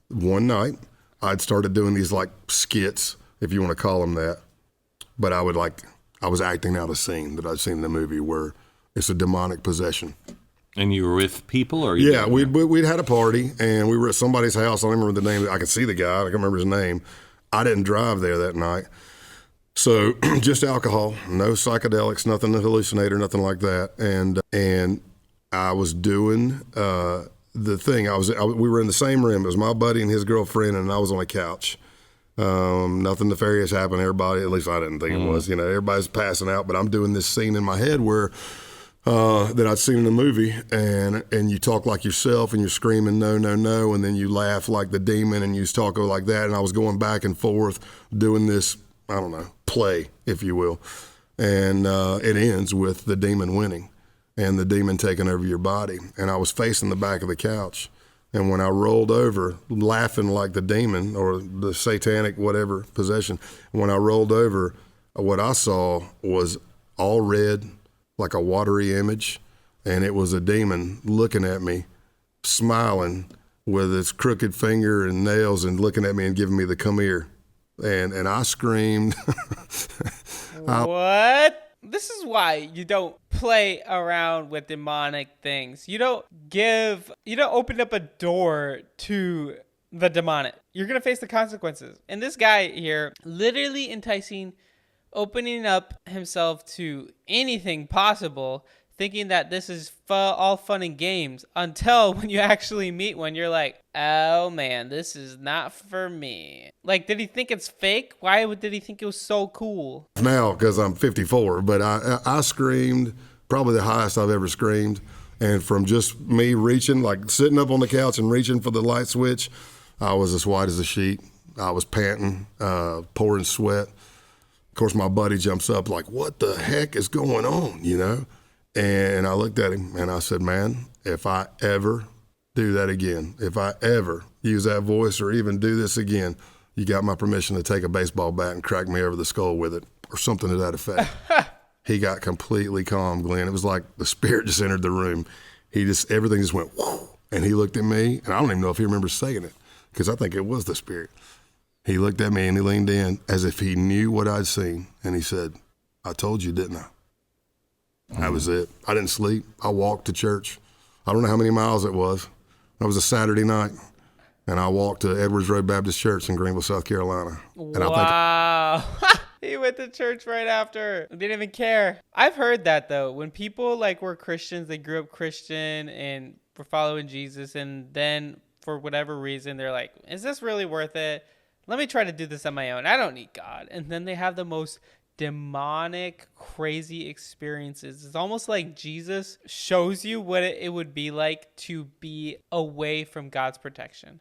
one night, I'd started doing these like skits, if you want to call them that. But I was acting out a scene that I'd seen in the movie where it's a demonic possession. And you were with people, or yeah, we'd had a party and we were at somebody's house. I don't remember the name. I could see the guy. I can't remember his name. I didn't drive there that night, so just alcohol, no psychedelics, nothing to hallucinate or nothing like that. And I was doing the thing. We were in the same room. It was my buddy and his girlfriend, and I was on a couch. Nothing nefarious happened. Everybody, at least I didn't think it was. Everybody's passing out, but I'm doing this scene in my head where. That I'd seen in the movie, and you talk like yourself, and you're screaming no, no, no, and then you laugh like the demon, and you talk like that, and I was going back and forth doing this, I don't know, play, if you will, and it ends with the demon winning, and the demon taking over your body, and I was facing the back of the couch, and when I rolled over, laughing like the demon or the satanic whatever possession, when I rolled over, what I saw was all red, like a watery image, and it was a demon looking at me, smiling with its crooked finger and nails and looking at me and giving me the come here. And I screamed. What? This is why you don't play around with demonic things. You don't open up a door to the demonic. You're going to face the consequences. And this guy here, literally opening up himself to anything possible, thinking that this is all fun and games, until when you actually meet one, you're like, oh man, this is not for me. Like, did he think it's fake? Why did he think it was so cool? Now, because I'm 54, but I screamed probably the highest I've ever screamed. And from just me reaching, like sitting up on the couch and reaching for the light switch, I was as white as a sheet. I was panting, pouring sweat. Of course, my buddy jumps up like, what the heck is going on, And I looked at him and I said, man, if I ever do that again, if I ever use that voice or even do this again, you got my permission to take a baseball bat and crack me over the skull with it or something to that effect. He got completely calm, Glenn. It was like the spirit just entered the room. Everything just went, whoo, and he looked at me, and I don't even know if he remembers saying it because I think it was the spirit. He looked at me and he leaned in as if he knew what I'd seen. And he said, I told you, didn't I? That was it. I didn't sleep. I walked to church. I don't know how many miles it was. It was a Saturday night. And I walked to Edwards Road Baptist Church in Greenville, South Carolina. And wow. He went to church right after. Didn't even care. I've heard that, though. When people were Christians, they grew up Christian and were following Jesus. And then for whatever reason, they're like, is this really worth it? Let me try to do this on my own. I don't need God. And then they have the most demonic, crazy experiences. It's almost like Jesus shows you what it would be like to be away from God's protection.